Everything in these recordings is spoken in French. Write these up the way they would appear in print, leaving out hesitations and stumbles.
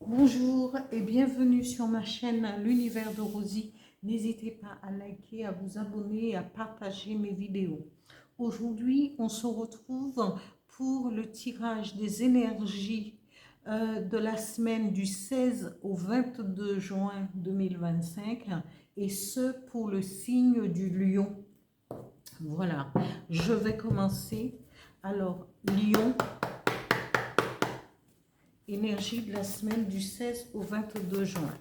Bonjour et bienvenue sur ma chaîne L'Univers de Rosie. N'hésitez pas à liker, à vous abonner et à partager mes vidéos. Aujourd'hui, on se retrouve pour le tirage des énergies de la semaine du 16 au 22 juin 2025 et ce pour le signe du lion. Voilà, je vais commencer. Alors, lion. Énergie de la semaine du 16 au 22 juin.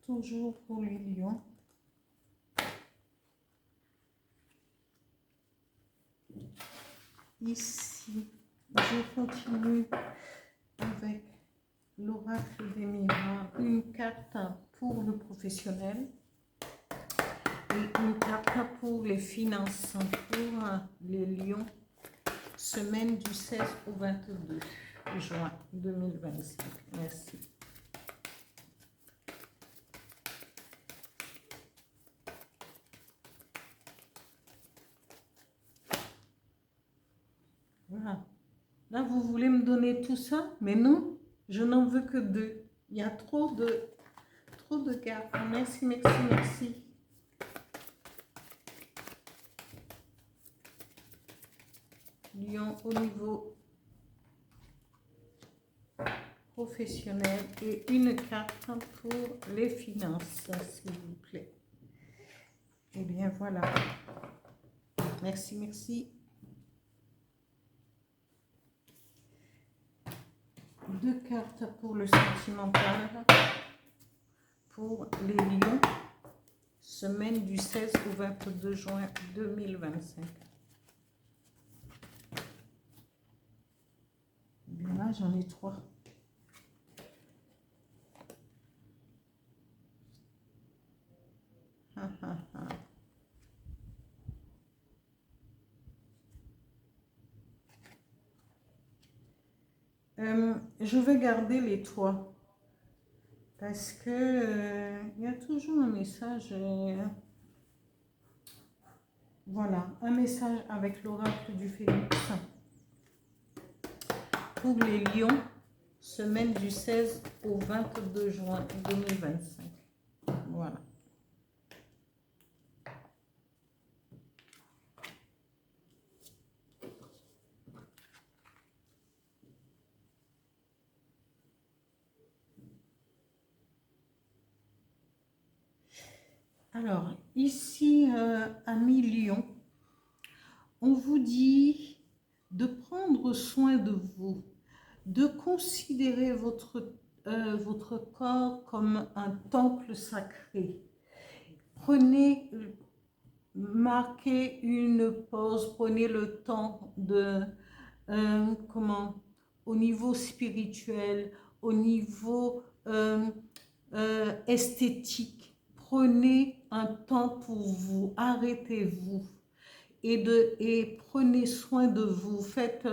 Toujours pour les lions. Ici, je continue avec l'oracle des miroirs. Une carte pour le professionnel et une carte pour les finances, pour les lions. Semaine du 16 au 22 juin 2025. Merci. Voilà. Là, vous voulez me donner tout ça, mais non, je n'en veux que deux. Il y a trop de cartes. Merci, merci, merci. Lion au niveau professionnel et une carte pour les finances, s'il vous plaît. Eh bien, voilà. Merci, merci. Deux cartes pour le sentimental, pour les lions, semaine du 16 au 22 juin 2025. Bien là, j'en ai trois. Je vais garder les trois. Parce que il y a toujours un message. Voilà, un message avec l'oracle du Phénix. Pour les lions, semaine du 16 au 22 juin 2025. Voilà. Alors, ici, amis lions, on vous dit de prendre soin de vous, de considérer votre corps comme un temple sacré. Prenez, marquez une pause, prenez le temps de, au niveau spirituel, au niveau esthétique, prenez un temps pour vous, arrêtez-vous et prenez soin de vous, faites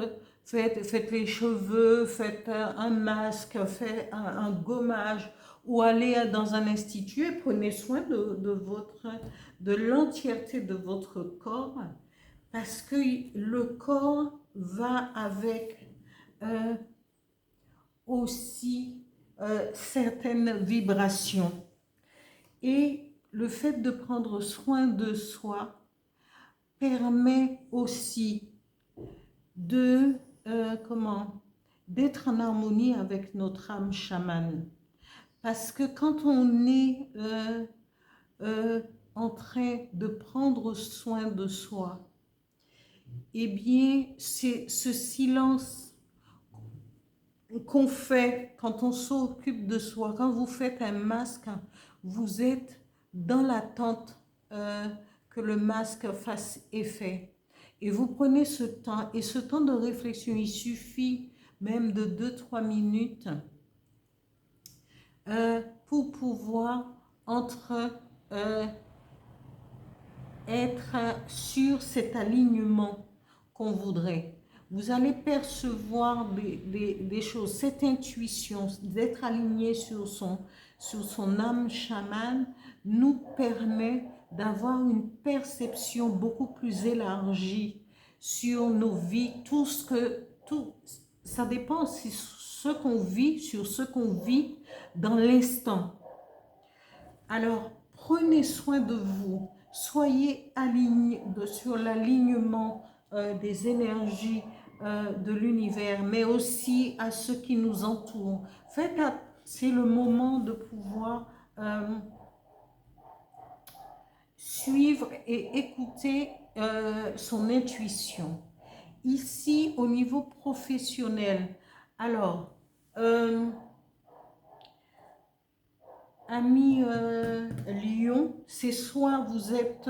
les cheveux, faites un masque, faites un gommage ou allez dans un institut et prenez soin de l'entièreté de votre corps parce que le corps va avec aussi certaines vibrations et le fait de prendre soin de soi permet aussi de d'être en harmonie avec notre âme chamane. Parce que quand on est en train de prendre soin de soi, eh bien, c'est ce silence qu'on fait quand on s'occupe de soi. Quand vous faites un masque, vous êtes dans l'attente que le masque fasse effet. Et vous prenez ce temps, et ce temps de réflexion, il suffit même de 2-3 minutes pour pouvoir euh, être sur cet alignement qu'on voudrait. Vous allez percevoir des choses, cette intuition d'être aligné sur son âme chamane nous permet d'avoir une perception beaucoup plus élargie sur nos vies, ça dépend si ce qu'on vit, sur ce qu'on vit dans l'instant. Alors, prenez soin de vous, soyez alignés sur l'alignement des énergies de l'univers, mais aussi à ceux qui nous entourent. C'est le moment de pouvoir suivre et écouter son intuition. Ici, au niveau professionnel, alors, Amis Lyon, c'est soit vous êtes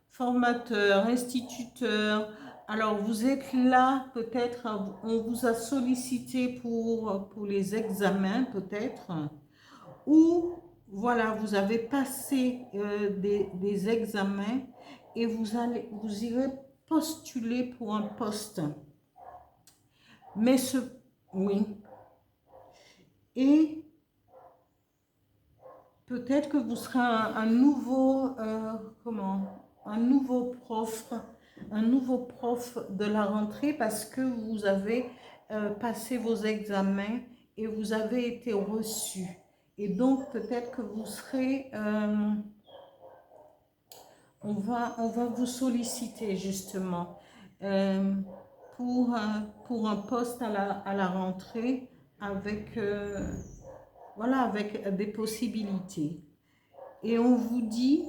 formateur, instituteur, alors vous êtes là, peut-être on vous a sollicité pour les examens, peut-être, ou voilà, vous avez passé des examens et vous irez postuler pour un poste. Mais oui. Et peut-être que vous serez un nouveau prof de la rentrée parce que vous avez passé vos examens et vous avez été reçu. Et donc peut-être que vous serez, on va vous solliciter justement pour un poste à la rentrée avec voilà, avec des possibilités. Et on vous dit,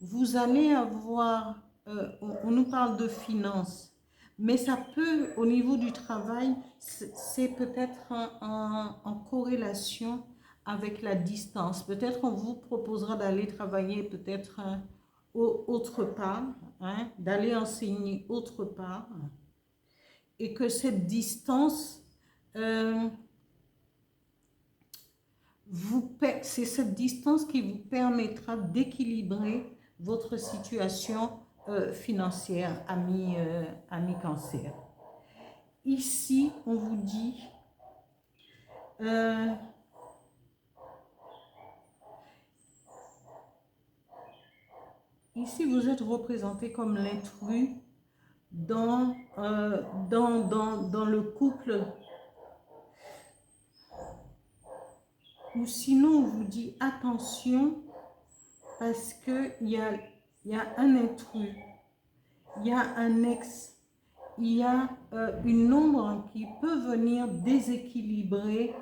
vous allez avoir, on nous parle de finances, mais ça peut, au niveau du travail, c'est peut-être en corrélation avec la distance. Peut-être qu'on vous proposera d'aller travailler peut-être autre part, hein, d'aller enseigner autre part, et que cette distance... c'est cette distance qui vous permettra d'équilibrer votre situation financière, ami cancer. Ici, on vous dit, ici vous êtes représenté comme l'intrus dans le couple. Ou sinon, on vous dit attention parce qu'il y a un intrus, il y a un ex, il y a une ombre qui peut venir déséquilibrer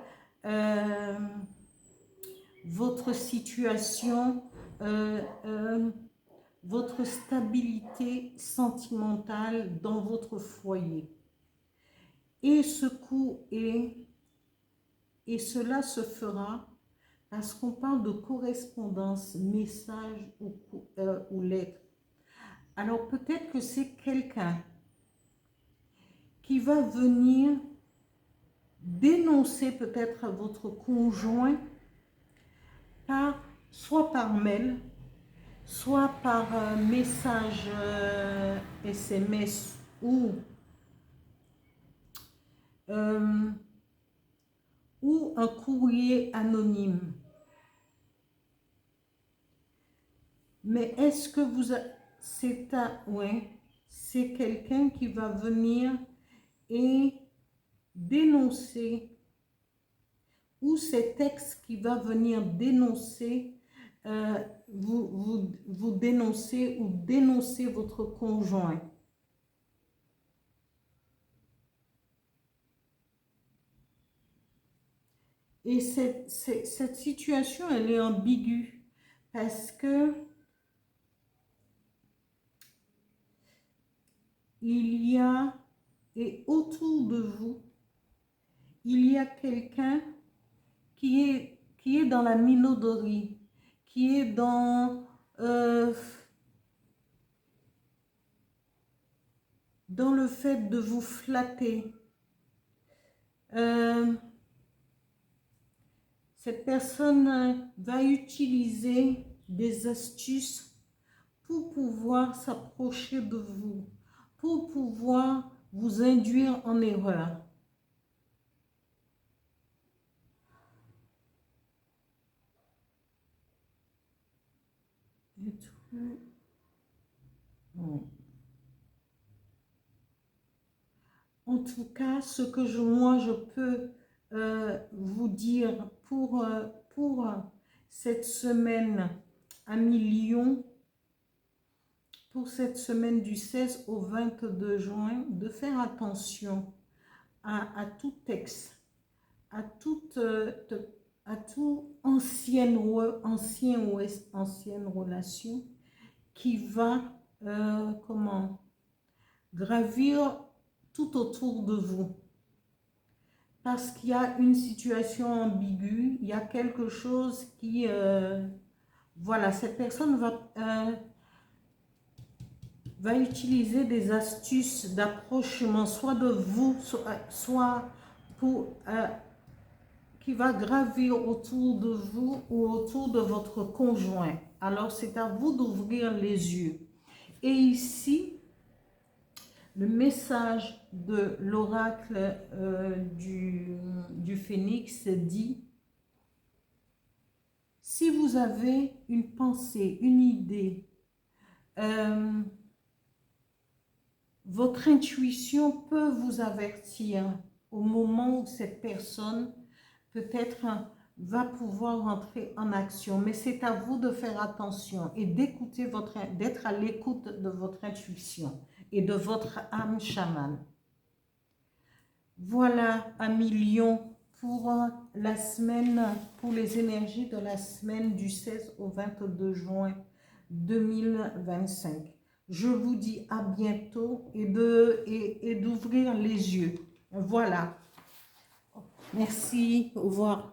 votre situation, votre stabilité sentimentale dans votre foyer. Et cela se fera parce qu'on parle de correspondance, message ou lettre. Alors peut-être que c'est quelqu'un qui va venir dénoncer peut-être votre conjoint soit par mail, soit par message SMS ou un courrier anonyme. Mais est-ce que c'est quelqu'un qui va venir et dénoncer, ou cet ex qui va venir dénoncer, vous dénoncer ou dénoncer votre conjoint. Et cette situation, elle est ambiguë parce que il y a Et autour de vous, il y a quelqu'un qui est dans la minauderie, qui est dans le fait de vous flatter. Cette personne va utiliser des astuces pour pouvoir s'approcher de vous, pour pouvoir vous induire en erreur. Et tout. Bon. En tout cas, ce que moi je peux vous dire pour cette semaine à Lyon, pour cette semaine du 16 au 22 juin, de faire attention à tout texte, à tout ancienne relation qui va gravir tout autour de vous. Parce qu'il y a une situation ambiguë, il y a quelque chose qui... voilà, cette personne va utiliser des astuces d'approchement, soit de vous, soit pour... qui va gravir autour de vous ou autour de votre conjoint. Alors, c'est à vous d'ouvrir les yeux. Et ici, le message de l'oracle du Phénix dit: si vous avez une pensée, une idée, votre intuition peut vous avertir au moment où cette personne peut-être va pouvoir entrer en action. Mais c'est à vous de faire attention et d'écouter d'être à l'écoute de votre intuition et de votre âme chamane. Voilà, amis Lion, pour la semaine, pour les énergies de la semaine du 16 au 22 juin 2025. Je vous dis à bientôt et d'ouvrir les yeux. Voilà. Merci, au revoir.